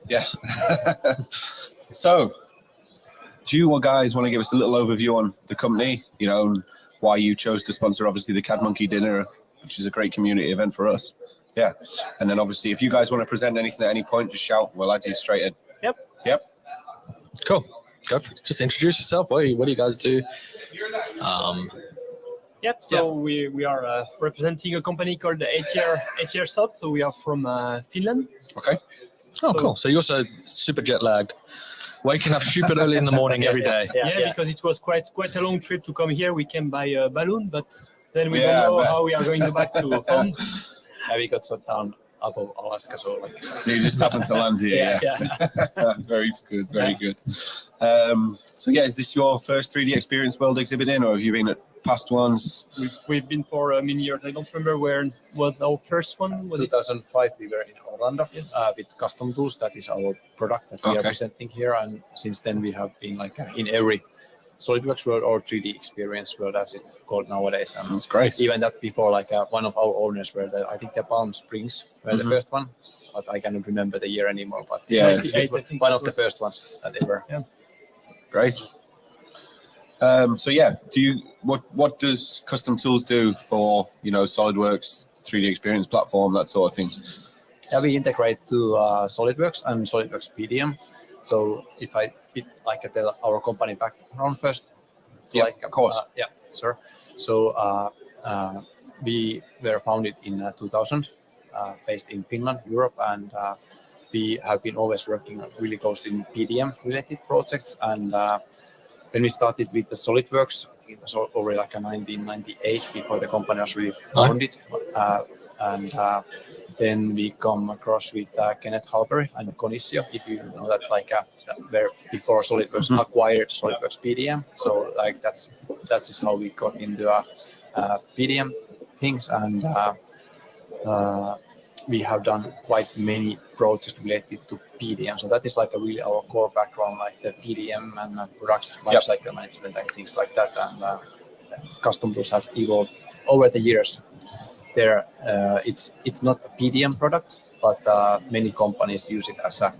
Yeah. So, do you guys want to give us a little overview on the company, and why you chose to sponsor, obviously, the CAD Monkey Dinner, which is a great community event for us? Yeah. And then, obviously, if you guys want to present anything at any point, just shout. We'll add you straight in. Yep. Cool. Go for it. Just introduce yourself. What do you guys do? We are representing a company called 8year Soft. So we are from Finland. Okay. Oh, cool. So you're also super jet lagged, waking up stupid early in the morning every day. Because it was quite a long trip to come here. We came by a balloon, but then we don't know how we are going back to home. We got shut down above Alaska, so you just happened to land here. Very good, very good. Is this your first 3D Experience World exhibiting, or have you been at past ones? We've been for many years. I don't remember where was our first one. Was 2005 we were in Orlando with CustomTools. That is our product that we are presenting here, and since then we have been in every SolidWorks World or 3D Experience World, as it's called nowadays. And that's great. Even that before, one of our owners were I think the Palm Springs were the first one, but I cannot remember the year anymore. But it's one of the first ones that ever. Yeah. Great. What does CustomTools do for SolidWorks 3D Experience platform, that sort of thing? Yeah, we integrate to SolidWorks and SolidWorks PDM. So if I tell our company background first. Of course. Sure. So we were founded in 2000, based in Finland, Europe, and we have been always working really closely in PDM-related projects. And when we started with the SolidWorks, it was already 1998 before the company was really founded. Then we come across with Kenneth Halberry and Conisio, if you know that, where before SolidWorks acquired SolidWorks PDM. So that is how we got into PDM things, and we have done quite many projects related to PDM. So that is really our core background, the PDM and product lifecycle management and things like that. And CustomTools have evolved over the years. It's not a PDM product, but many companies use it as a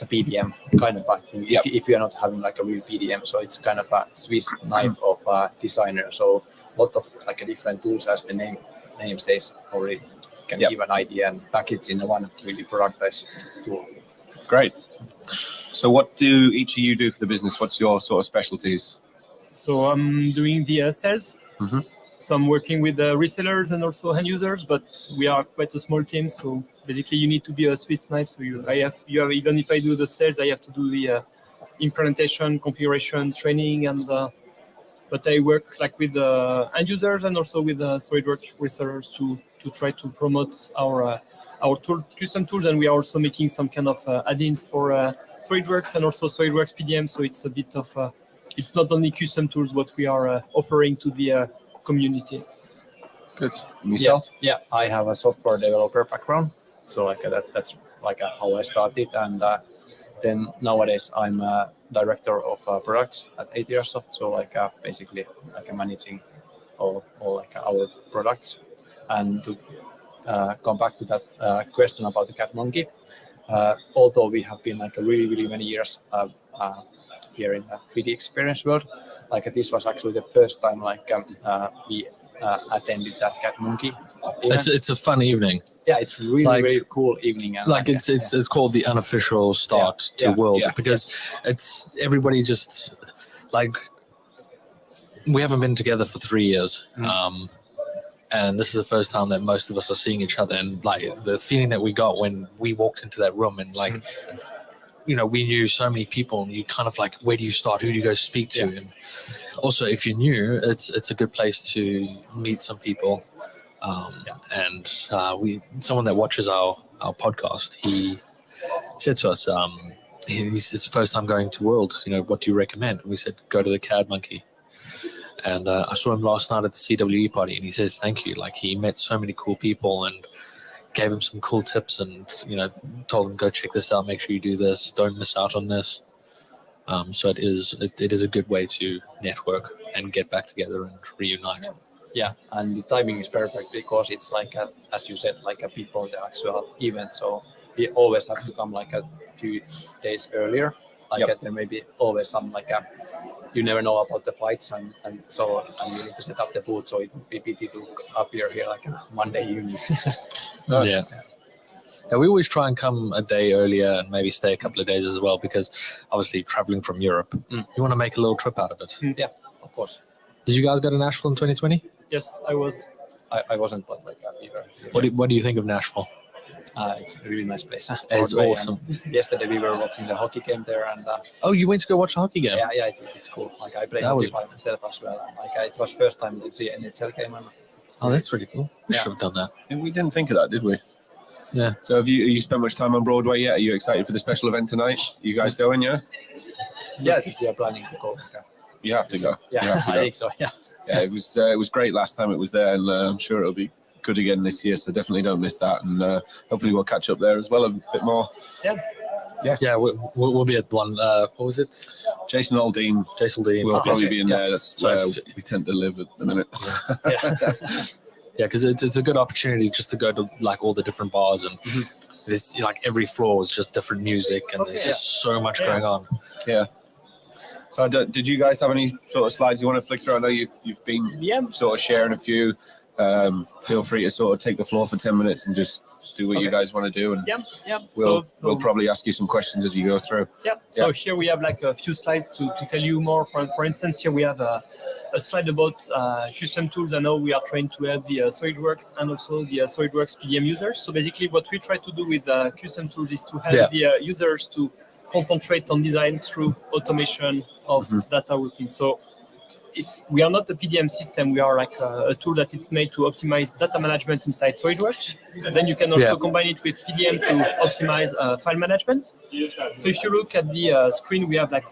PDM kind of thing. If you are not having a real PDM, so it's kind of a Swiss knife of a designer. So a lot of different tools, as the name says, already can give an idea and package in one really productized tool. Great. So what do each of you do for the business? What's your sort of specialties? So I'm doing the sales. So I'm working with resellers and also end users, but we are quite a small team. So basically, you need to be a Swiss knife. So you have even if I do the sales, I have to do the implementation, configuration, training, and but I work with end users and also with SolidWorks resellers to try to promote our custom tools, and we are also making some kind of add-ins for SolidWorks and also SolidWorks PDM. So it's a bit of it's not only custom tools what we are offering to the community. Good. Yourself? Yeah, I have a software developer background, so that's how I started, and then nowadays I'm a director of products at 8year Soft. So basically managing all our products. And to come back to that question about the CAD Monkey, although we have been really many years here in the 3D Experience World, this was actually the first time we attended that CAD Monkey event. It's a fun evening. Yeah, it's really cool evening. And it's called the unofficial start to World because it's everybody just we haven't been together for 3 years. And this is the first time that most of us are seeing each other, and the feeling that we got when we walked into that room and we knew so many people, and you kind of where do you start? Who do you go speak to? And also, if you're new, it's a good place to meet some people. And someone that watches our podcast, he said to us, it's his first time going to World. What do you recommend? And we said, go to the CAD Monkey. And I saw him last night at the CWE party, and he says thank you. He met so many cool people and gave him some cool tips, and told him, go check this out, make sure you do this, don't miss out on this. So it is a good way to network and get back together and reunite. Yeah, and the timing is perfect because it's as you said, before the actual event. So we always have to come few days earlier. Like there may be always some you never know about the flights, and you need to set up the booth, so it would be pity to appear here like a Monday evening. Yeah. Yeah, we always try and come a day earlier and maybe stay a couple of days as well, because obviously traveling from Europe, you want to make a little trip out of it. Yeah, of course. Did you guys go to Nashville in 2020? Yes, I was. I wasn't, but either. What do you think of Nashville? It's a really nice place. It's awesome. Yesterday we were watching the hockey game there, and Oh, you went to go watch a hockey game? yeah, it's cool. Like I play hockey by myself as well. And, it was first time to see an NHL game. And, Oh, that's pretty cool. We should have done that. And we didn't think of that, did we? Yeah. So have you spent much time on Broadway yet? Are you excited for the special event tonight? You guys going, yeah? Yeah, we are planning to go. You have to go. Yeah, You have to I go. think so. Yeah. Yeah, it was great last time it was there, and I'm sure it'll be good again this year. So definitely don't miss that, and hopefully we'll catch up there as well a bit more. Yeah, we'll be at one. What was it? Jason Aldean Jason Dean. will probably okay, be in there. That's So where if- we tend to live at the minute. Yeah, because it's a good opportunity just to go to like all the different bars, and there's like every floor is just different music, and there's just so much going on. Yeah. So did you guys have any sort of slides you want to flick through? I know you've been sort of sharing a few. Feel free to sort of take the floor for 10 minutes and just do what you guys want to do, and we'll probably ask you some questions as you go through. So here we have like a few slides to tell you more. For instance, here we have a slide about custom tools. I know we are trying to help the SolidWorks and also the SolidWorks PDM users. So basically what we try to do with custom tools is to help the users to concentrate on design through automation of data routine. So we are not a PDM system. We are like a tool that it's made to optimize data management inside SolidWorks. And then you can also combine it with PDM to optimize file management. So if you look at the screen, we have like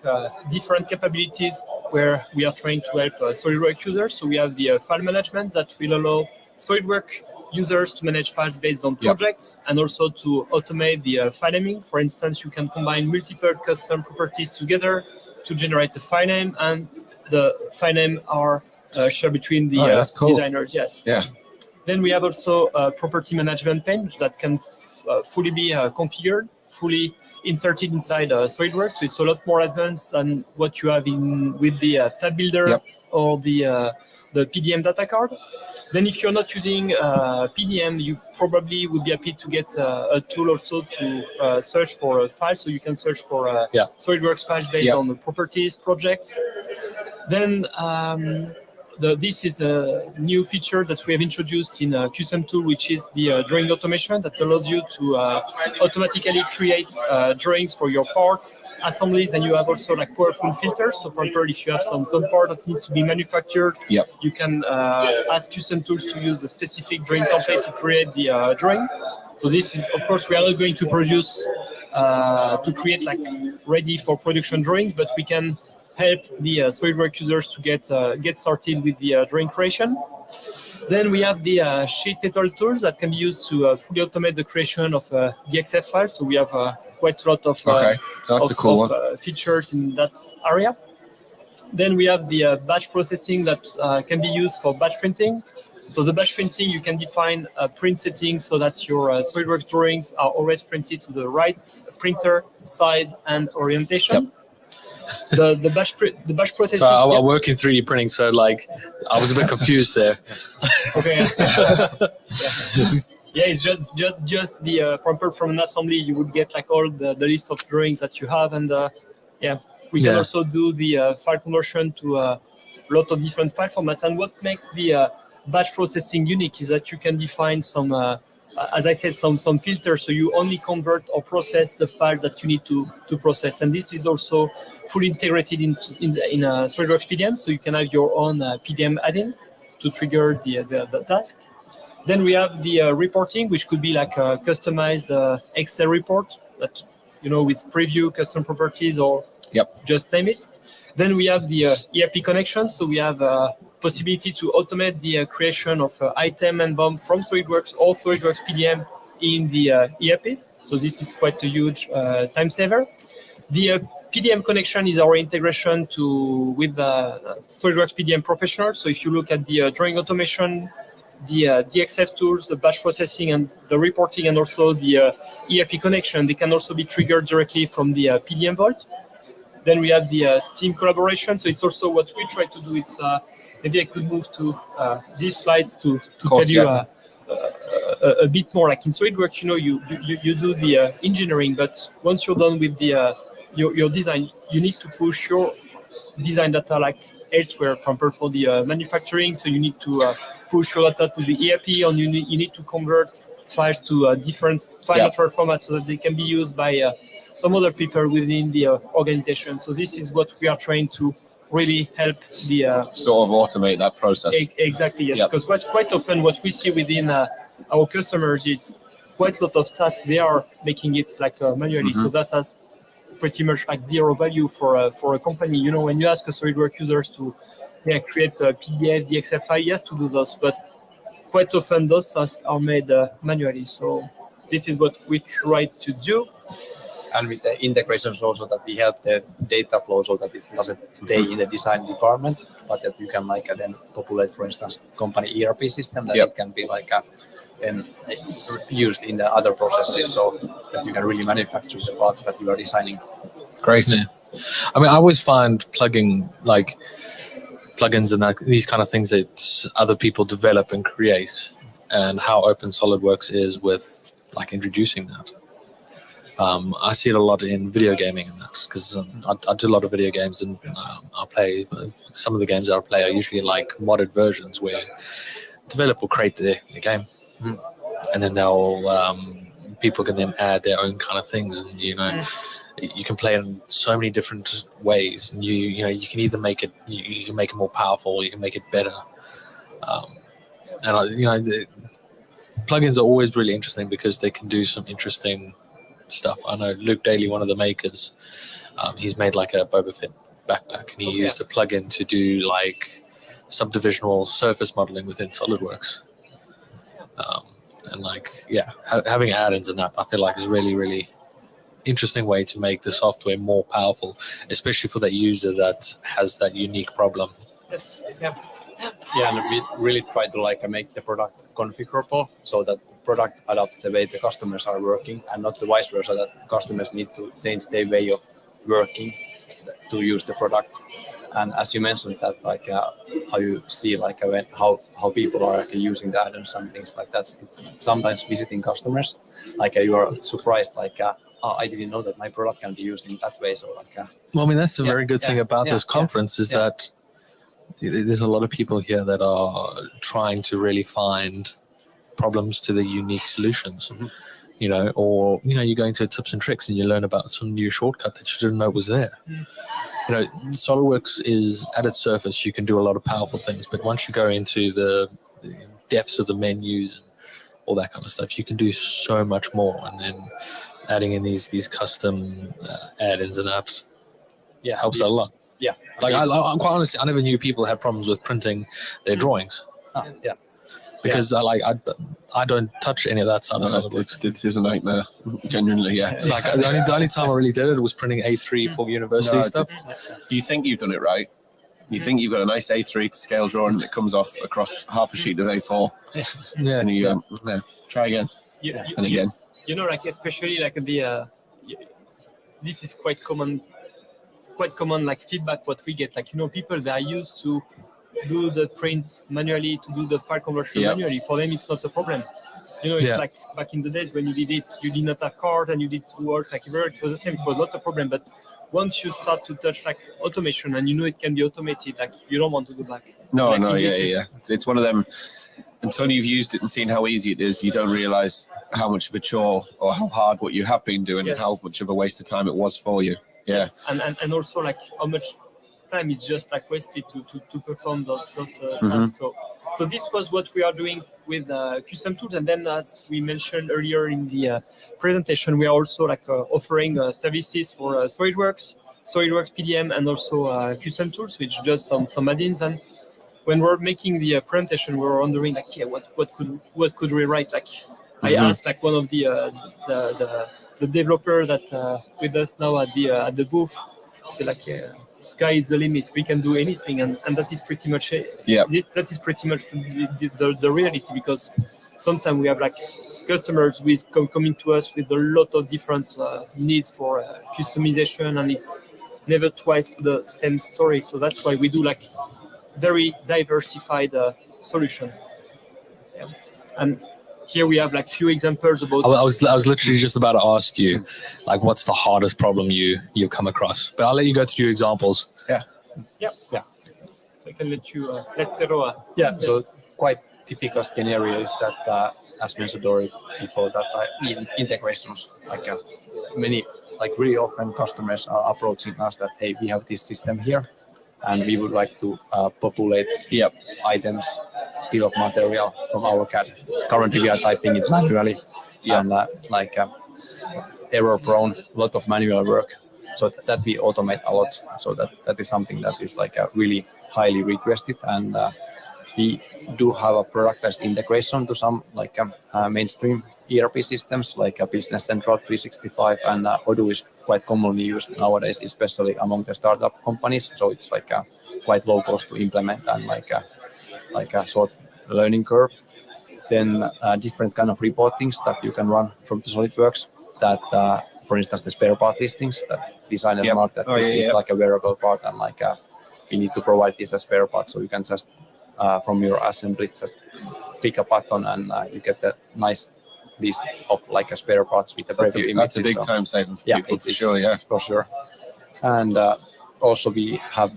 different capabilities where we are trying to help SolidWorks users. So we have the file management that will allow SolidWorks users to manage files based on projects and also to automate the file naming. For instance, you can combine multiple custom properties together to generate a file name, and the file name are shared between the designers. Yes. Yeah. Then we have also a property management pane that can fully be configured, fully inserted inside SolidWorks. So it's a lot more advanced than what you have with the tab builder or the PDM data card. Then if you're not using PDM, you probably would be happy to get a tool also to search for a file. So you can search for SolidWorks files based on the properties projects. Then this is a new feature that we have introduced in Custom Tool, which is the drawing automation that allows you to automatically create drawings for your parts, assemblies, and you have also like powerful filters. So for example, if you have some part that needs to be manufactured, you can ask Custom Tools to use a specific drawing template to create the drawing. So this is, of course, we are not going to produce, to create like ready for production drawings, but we can help the SolidWorks users to get started with the drawing creation. Then we have the sheet metal tools that can be used to fully automate the creation of DXF files. So we have quite a lot of, That's a cool one. Features in that area. Then we have the batch processing that can be used for batch printing. So the batch printing, you can define a print setting so that your SolidWorks drawings are always printed to the right printer, side, and orientation. The batch processing. So I work in 3D printing, so like I was a bit confused there. Okay. It's just the from an assembly you would get like all the list of drawings that you have, and we can also do the file conversion to a lot of different file formats. And what makes the batch processing unique is that you can define some, as I said, some filters. So you only convert or process the files that you need to process, and this is also fully integrated in SolidWorks PDM, so you can have your own PDM add-in to trigger the task. Then we have the reporting, which could be like a customized Excel report that, with preview, custom properties, or just name it. Then we have the ERP connection, so we have possibility to automate the creation of item and BOM from SolidWorks or SolidWorks PDM in the ERP. So this is quite a huge time saver. The PDM connection is our integration with SolidWorks PDM Professional. So if you look at the drawing automation the DXF tools, the batch processing and the reporting, and also the ERP connection, they can also be triggered directly from the PDM Vault. Then we have the team collaboration. So it's also what we try to do. It's maybe I could move to these slides to tell you a bit more. Like in SolidWorks, you do the engineering, but once you're done with the your design, you need to push your design data like elsewhere for the manufacturing. So you need to push your data to the ERP, and you need to convert files to different financial formats so that they can be used by some other people within the organization. So this is what we are trying to really help the sort of automate that process. Exactly, yes. Because quite often what we see within our customers is quite a lot of tasks they are making it like manually. So that has pretty much like zero value for a company. When you ask a SolidWorks users to create a PDF, DXF file, yes, to do those, but quite often those tasks are made manually. So this is what we try to do. And with the integrations also, that we help the data flow so that it doesn't stay in the design department, but that you can then populate, for instance, company ERP system, that it can be then used in the other processes, so that you can really manufacture the parts that you are designing. Great. Yeah. I mean, I always find plugins and these kind of things that other people develop and create, and how open SolidWorks is with introducing that. I see it a lot in video gaming and that, because I do a lot of video games, and I play some of the games I play are usually modded versions where developer will create the game, and then people can then add their own kind of things, and you can play in so many different ways, and you can either make it you can make it more powerful, or you can make it better, and the plugins are always really interesting because they can do some interesting stuff. I know Luke Daly, one of the makers, he's made a Boba Fett backpack, and he used a plugin to do subdivisional surface modeling within SolidWorks. And having add-ins and that, I feel is really, really interesting way to make the software more powerful, especially for that user that has that unique problem. Yes. Yeah, and we really try to make the product configurable so that the product adapts the way the customers are working, and not the vice versa, that customers need to change their way of working to use the product. And as you mentioned that how you see how people are using the add-ons and things like that, it's sometimes visiting customers, you are surprised I didn't know that my product can be used in that way. So well, I mean, that's a very good thing about this conference is that there's a lot of people here that are trying to really find problems to the unique solutions, or you're going to tips and tricks and you learn about some new shortcut that you didn't know was there. SolidWorks is at its surface, you can do a lot of powerful things, but once you go into the depths of the menus and all that kind of stuff, you can do so much more. And then adding in these custom add-ins and that helps out a lot. Yeah, I'm quite honestly, I never knew people had problems with printing their drawings. Because I don't touch any of that side of SolidWorks. It is a nightmare, genuinely. The only time I really did it was printing A3 for university stuff. You think you've done it right. You think you've got a nice A3 to scale drawing that comes off across half a sheet of A4. Yeah. And you try again and again. Especially this is quite common feedback what we get. People that are used to do the print manually, to do the file conversion manually. For them, it's not a problem. It's back in the days when you did it, you did not have card and you did work everywhere. It was the same. It was not a problem. But once you start to touch automation and it can be automated, you don't want to go back. It's one of them. Until you've used it and seen how easy it is, you don't realize how much of a chore or how hard what you have been doing and how much of a waste of time it was for you. Yeah. Yes. And also how much time it's just wasted to perform those tasks. So this was what we are doing with CustomTools, and then as we mentioned earlier in the presentation, we are also offering services for SolidWorks PDM, and also CustomTools, which just some add-ins. And when we're making the presentation, we were wondering what could we write? I asked one of the developer that with us now at the booth. So sky is the limit. We can do anything, and that is pretty much it. Yeah. That is pretty much the reality, because sometimes we have like customers with coming to us with a lot of different needs for customization, and it's never twice the same story. So that's why we do like very diversified solution. Yeah. And here we have like few examples about. I was literally just about to ask you, like, what's the hardest problem you've come across? But I'll let you go through your examples. Yeah. So I can let you let Tero. So quite typical scenario is that, as mentioned already before, that in integrations, like many, like really often customers are approaching us that, hey, we have this system here, and we would like to populate items, bill of material from our CAD. Currently, we are typing it manually, and error-prone, a lot of manual work. So that we automate a lot. So that is something that is like really highly requested, and we do have a productized integration to some like mainstream ERP systems like Business Central 365, and Odoo is quite commonly used nowadays, especially among the startup companies. So it's like quite low cost to implement, and like a short learning curve. Then different kind of reportings that you can run from the SolidWorks. That, for instance, the spare part listings that designers mark that this is like a wearable part, and like you need to provide this as spare part, so you can just from your assembly just click a button and you get a nice list of like a spare parts with the preview images. That's a big time saving for people, for sure. Yeah, for sure. And also we have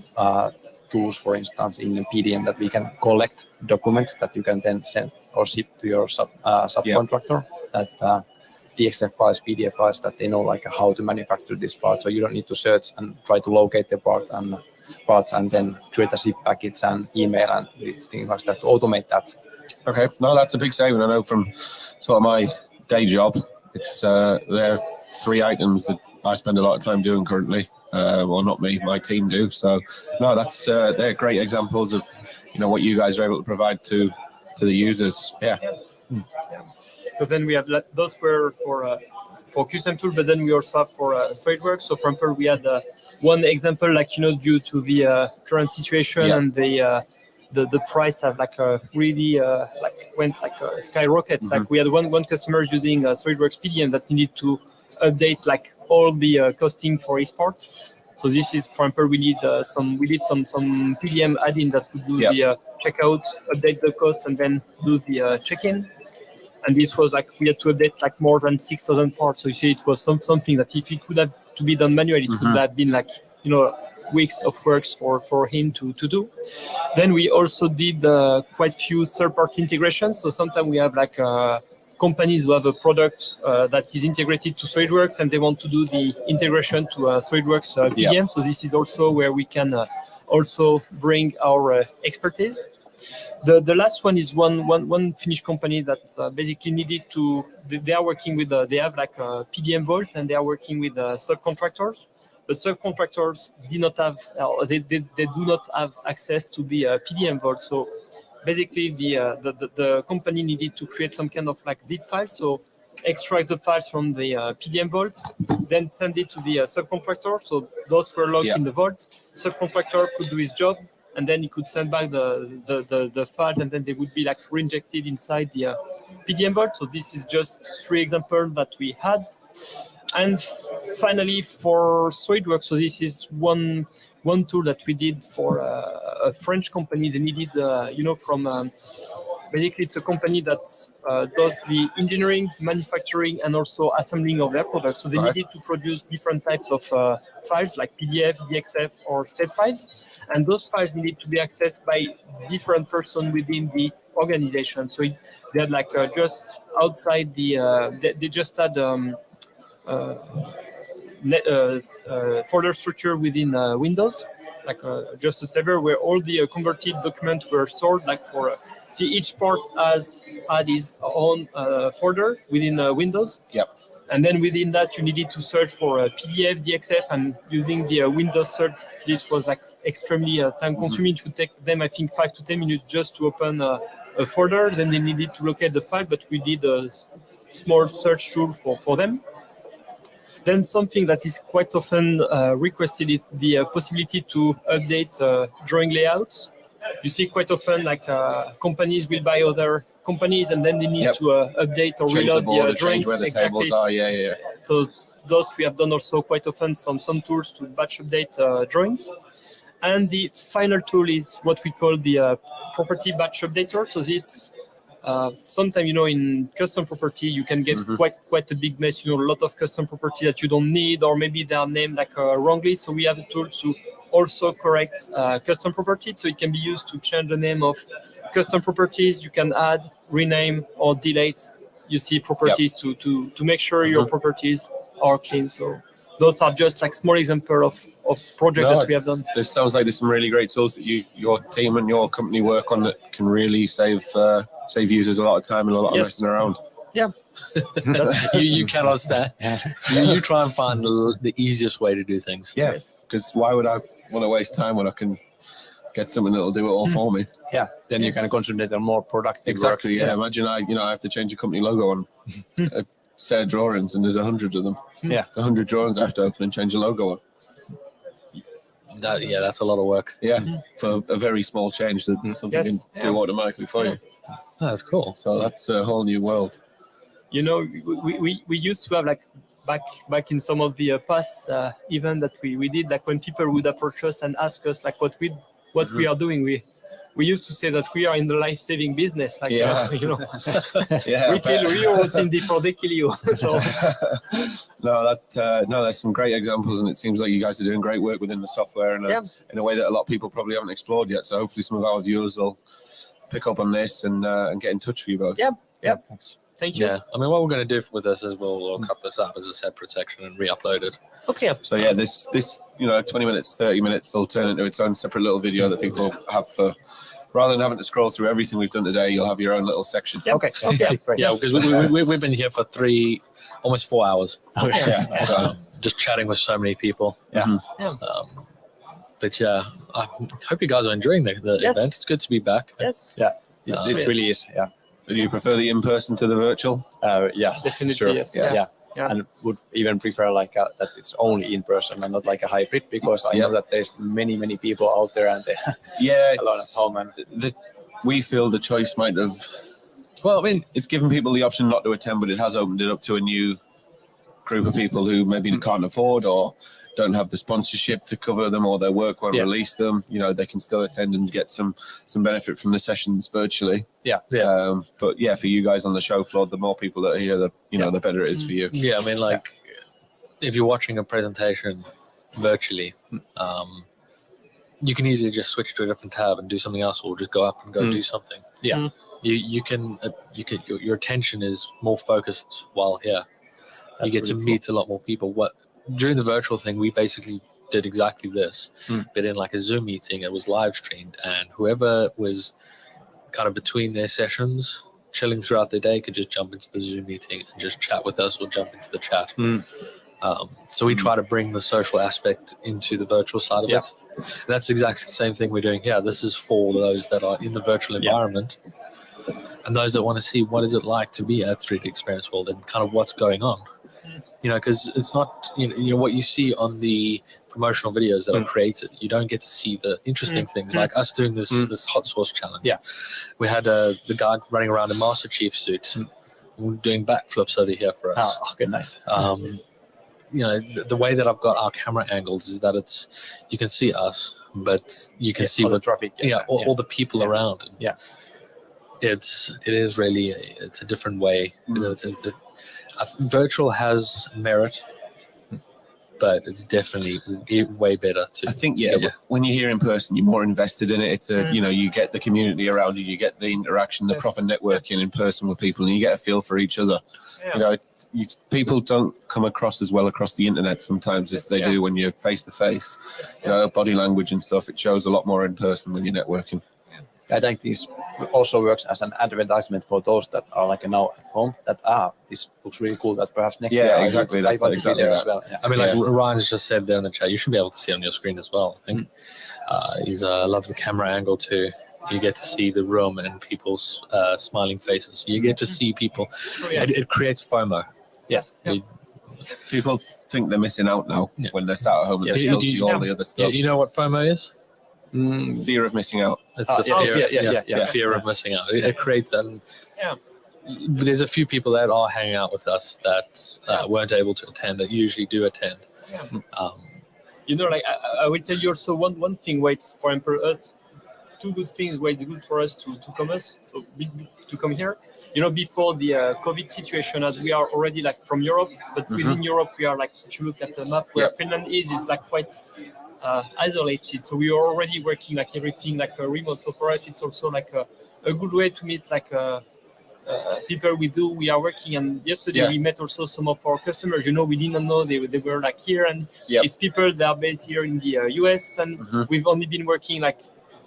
tools, for instance, in PDM that we can collect documents that you can then send or ship to your subcontractor. That DXF files, PDF files, that they know like how to manufacture this part. So you don't need to search and try to locate the parts and then create a zip package and email and things like that to automate that. Okay, no, that's a big saving. I know from sort of my day job, it's there are 3 items that I spend a lot of time doing currently. Well, not me, my team do. So no, they're great examples of what you guys are able to provide to the users. Yeah. So then we have those were for CustomTools, but then we also have for SolidWorks. So for example, we had one example, like due to the current situation and the price have like really went like skyrocket. Like we had one customer using SolidWorks PDM that needed to update like all the costing for his parts. So this is, for example, we need some PDM add-in that would do the checkout, update the cost, and then do the check-in. And this was like we had to update like more than 6,000 parts. So you see, it was something that if it would have to be done manually, it would have been like weeks of works for him to do. Then we also did quite few third-party integrations. So sometimes we have like companies who have a product that is integrated to SolidWorks, and they want to do the integration to SolidWorks PDM. So this is also where we can also bring our expertise. The last one is one Finnish company that basically needed to. They are working with they have like a PDM Vault, and they are working with subcontractors. But subcontractors did not have they do not have access to the PDM Vault. So basically, the company needed to create some kind of like zip file. So extract the files from the PDM Vault, then send it to the subcontractor. So those were logged in the Vault. Subcontractor could do his job, and then he could send back the files, and then they would be like reinjected inside the PDM Vault. So this is just 3 examples that we had. And finally, for SolidWorks, so this is one tool that we did for a French company. They needed, from basically it's a company that does the engineering, manufacturing, and also assembling of their products. So they needed to produce different types of files like PDF, DXF, or state files. And those files needed to be accessed by different persons within the organization. So they had like just outside they just had folder structure within Windows, like just a server where all the converted documents were stored. Like see, each part had its own folder within Windows. Yep. And then within that, you needed to search for PDF, DXF, and using the Windows search, this was like extremely time consuming. It would take them, I think, 5 to 10 minutes just to open a folder. Then they needed to locate the file, but we did a small search tool for them. Then something that is quite often requested is the possibility to update drawing layouts. You see quite often like companies will buy other companies and then they need to update or Change the reload border, the change drawings. where the Exactly. tables are. Yeah. So those we have done also quite often some tools to batch update drawings. And the final tool is what we call the property batch updater. So this sometimes, in custom property, you can get quite a big mess. A lot of custom property that you don't need, or maybe they are named like wrongly. So we have a tool to also correct custom property. So it can be used to change the name of custom properties. You can add, rename, or delete. You see properties to make sure your properties are clean. So those are just like small example of projects that we have done. This sounds like there's some really great tools that your team and your company work on that can really save users a lot of time and a lot of messing around. Yeah. you cannot stand. You try and find the easiest way to do things. Yeah, because why would I want to waste time when I can get something that'll do it all for me? Yeah, then you can concentrate on more productive work. Yeah. Imagine I have to change a company logo on a set of drawings, and there's 100 of them. Yeah, it's 100 drawings I have to open and change the logo on. That's a lot of work. Yeah, for a very small change that something can do automatically for you. That's cool. So that's a whole new world. We used to have like back in some of the past event that we did, like when people would approach us and ask us like what we are doing, we used to say that we are in the life-saving business. Like, we kill your routine before they kill you. So. No, there's some great examples, and it seems like you guys are doing great work within the software in a way that a lot of people probably haven't explored yet. So hopefully some of our viewers will pick up on this and get in touch with you both. Yeah. Thanks. Thank you. Yeah, I mean, what we're going to do with this is we'll cut this out as a separate section and re-upload it. Okay. So yeah, this 20 minutes, 30 minutes will turn into its own separate little video that people have for. Rather than having to scroll through everything we've done today, you'll have your own little section. Yep. Okay. Great. Yeah, because we've been here for almost 4 hours. So just chatting with so many people. Yeah. But yeah, I hope you guys are enjoying the event. It's good to be back. Yes. Yeah. It really is. Yeah. Do you prefer the in-person to the virtual? Yeah. Definitely. Sure. Yes. Yeah. And would even prefer that it's only in person and not like a hybrid, because I know that there's many people out there and they a lot at home. And we feel the choice might have. Well, I mean, it's given people the option not to attend, but it has opened it up to a new group of people who maybe can't afford or don't have the sponsorship to cover them, or their work won't release them. They can still attend and get some benefit from the sessions virtually. But yeah, for you guys on the show floor, the more people that are here, the better it is for you. Yeah, I mean, if you're watching a presentation virtually, you can easily just switch to a different tab and do something else, or just go up and go do something. Yeah, you can your attention is more focused while here. You get to meet a lot more people. During the virtual thing, we basically did exactly this, but in like a Zoom meeting, it was live streamed, and whoever was kind of between their sessions, chilling throughout the day, could just jump into the Zoom meeting and just chat with us or jump into the chat. So we try to bring the social aspect into the virtual side of it. And that's exactly the same thing we're doing here. This is for those that are in the virtual environment and those that want to see what is it like to be at 3D Experience World and kind of what's going on. Because it's not, what you see on the promotional videos that are created, you don't get to see the interesting things like us doing this hot sauce challenge. Yeah. We had the guy running around in Master Chief suit doing backflips over here for us. Oh, okay, nice. The way that I've got our camera angles is that you can see us, but you can see all the traffic. All the people around. Yeah. It is really it's a different way. Virtual has merit, but it's definitely way better too. I think when you're here in person, you're more invested in it. It's you get the community around you, you get the interaction, the proper networking in person with people, and you get a feel for each other. People don't come across as well across the internet sometimes as they do when you're face to face. Body language and stuff, it shows a lot more in person when you're networking. I think this also works as an advertisement for those that are now at home. That this looks really cool. That perhaps next year exactly. I want to be there as well. Yeah. I mean, Ryan's just said there in the chat, you should be able to see on your screen as well. I think he's love the camera angle too. You get to see the room and people's smiling faces. You get to see people. It creates FOMO. Yes. People think they're missing out now Yeah. when they're sat at home and Yes. they still Do you- see all the other stuff. You know what FOMO is? Fear of missing out. It's Ah, the yeah, fear, yeah. fear of missing out. It creates that. Yeah. But there's a few people that are hanging out with us that weren't able to attend that usually do attend. Yeah. Um, Like I will tell you also one thing why it's for example us, two good things why it's good for us to come here. Before the COVID situation, as we are already like from Europe, but within Europe we are like, if you look at the map where Finland is like quite isolated. So we are already working like everything like remote. So for us it's also like a good way to meet like people we are working. And yesterday we met also some of our customers. We didn't know they were like here, and it's people that are based here in the US, and we've only been working like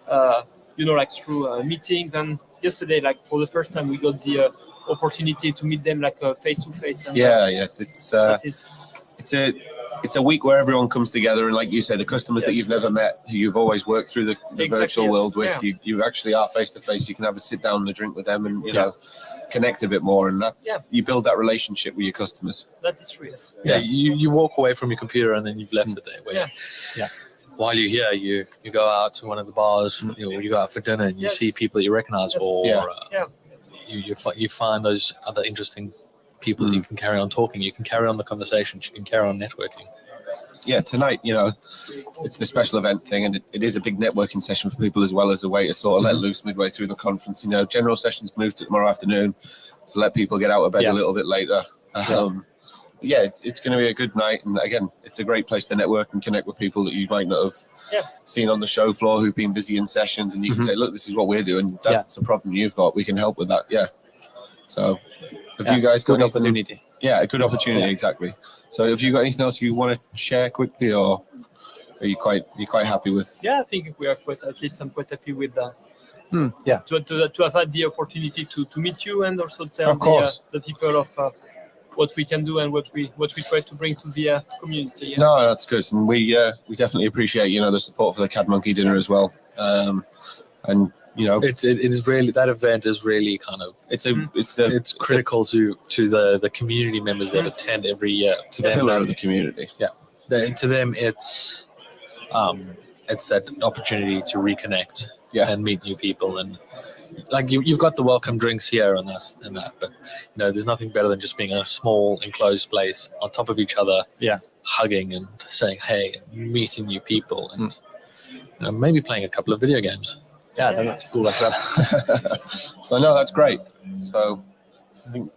like through meetings. And yesterday, like for the first time, we got the opportunity to meet them like face to face. And it's a week where everyone comes together, and like you say, the customers that you've never met, who you've always worked through the virtual world with, you actually are face to face. You can have a sit down and a drink with them, and connect a bit more, and that you build that relationship with your customers. That is true. Yes. You walk away from your computer and then you've left it there. While you're here, you go out to one of the bars, you go out for dinner, and you see people that you recognize, or you find those other interesting people that you can carry on talking. You can carry on the conversations. You can carry on networking. Yeah, tonight, it's the special event thing, and it is a big networking session for people as well as a way to sort of let loose midway through the conference. General sessions moved to tomorrow afternoon to let people get out of bed a little bit later. It's going to be a good night, and again, it's a great place to network and connect with people that you might not have seen on the show floor who've been busy in sessions, and you can say, look, this is what we're doing. That's a problem you've got. We can help with that. So have you guys got good opportunity? A good opportunity, exactly. So have you got anything else you want to share quickly, or are you quite happy with? Yeah, I think we are I'm quite happy with that. To have had the opportunity to meet you, and also tell the people of what we can do and what we try to bring to the community. No, that's good, and we definitely appreciate the support for the Cad Monkey dinner as well. And it is really, that event is really kind of it's critical to the community members that attend every year. To them, pillar of the community. To them, it's that opportunity to reconnect and meet new people, and like you've got the welcome drinks here and that, but there's nothing better than just being in a small enclosed place on top of each other, hugging and saying hey, and meeting new people, and maybe playing a couple of video games. Yeah, that's cool as well. So no, that's great. So I think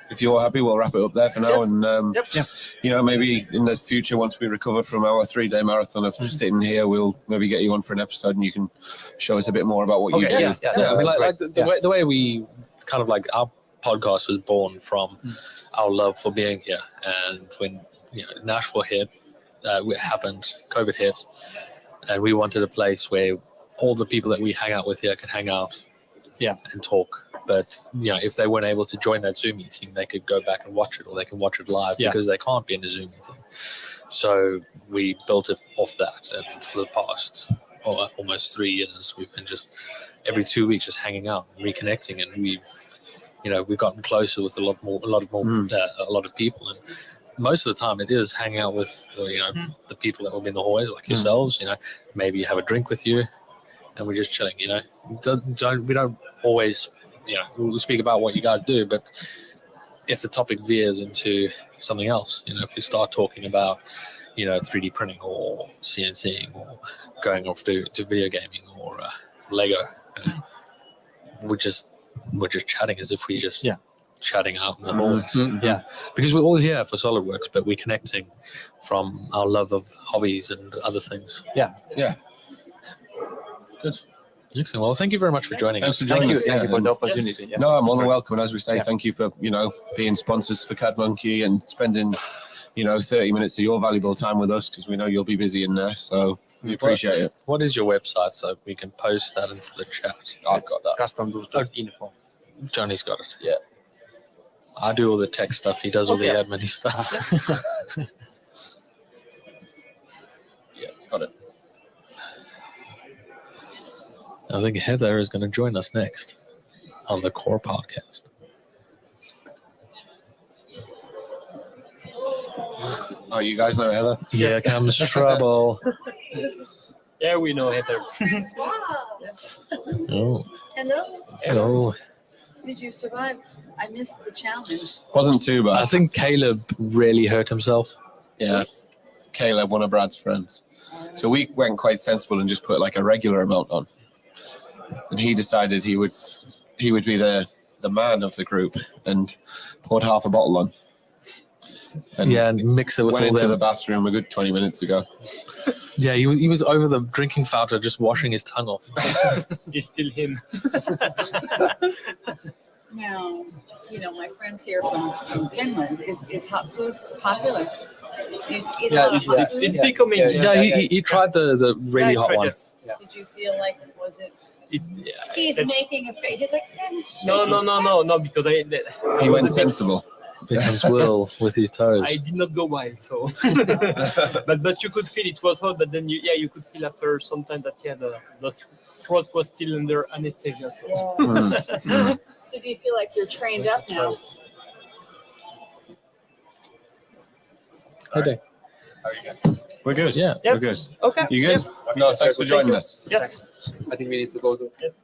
if you're happy, we'll wrap it up there for now. And maybe in the future, once we recover from our 3-day marathon of sitting here, we'll maybe get you on for an episode, and you can show us a bit more about what you do. I mean, like the way we kind of like our podcast was born from our love for being here, and when Nashville hit, it happened, COVID hit, and we wanted a place where all the people that we hang out with here could hang out and talk. But if they weren't able to join that Zoom meeting, they could go back and watch it, or they can watch it live because they can't be in a Zoom meeting. So we built it off that, and for the past almost 3 years, we've been just every 2 weeks just hanging out, reconnecting, and we've gotten closer with a lot of people. And most of the time, it is hanging out with the people that will be in the hallways, like yourselves. Maybe you have a drink with you, and we're just chilling. We don't always. We'll speak about what you guys do, but if the topic veers into something else, if we start talking about, 3D printing or CNCing or going off to video gaming or Lego, we're just chatting as if we just chatting out in the hallways. Because we're all here for SolidWorks, but we're connecting from our love of hobbies and other things. Good. Excellent. Well, thank you very much for joining us. Thank you for the opportunity. Yes. No, I'm more than welcome. And as we say, thank you for being sponsors for Cad Monkey and spending 30 minutes of your valuable time with us, because we know you'll be busy in there. So we appreciate it. What is your website so we can post that into the chat? I've got that. CustomTools.info. Johnny's got it. Yeah. I do all the tech stuff. He does all the admin stuff. Got it. I think Heather is going to join us next on the Core Podcast. Oh, you guys know Heather? Here Yes. comes trouble. Yeah, we know Heather. Francois. Oh, Hello. oh. Did you survive? I missed the challenge. Wasn't too bad. I think Caleb really hurt himself. Yeah. Caleb, one of Brad's friends. So we went quite sensible and just put like a regular amount on. And he decided he would be the man of the group and poured half a bottle on. And Yeah, and mix it with went all into the them. bathroom a good 20 minutes ago. Yeah, he was over the drinking fountain just washing his tongue off. It's still him. Now, my friends here from Finland, is hot food popular? You eat a lot of hot food? It's becoming. Yeah, he tried the really hot one. Yes. Did you feel like, was it? Yeah, He's it's- making a face. He's like, No, because He was went a bit- sensible. Here comes Will with his toes. I did not go wild, so but you could feel it was hot, but then you could feel after some time that the throat was still under anesthesia. So yeah. So do you feel like you're trained up now? Hey, Dave. We're good. Yeah. Yep. We're good. okay, You good? Yep. No, thanks for joining us. Yes. I think we need to go to. Yes.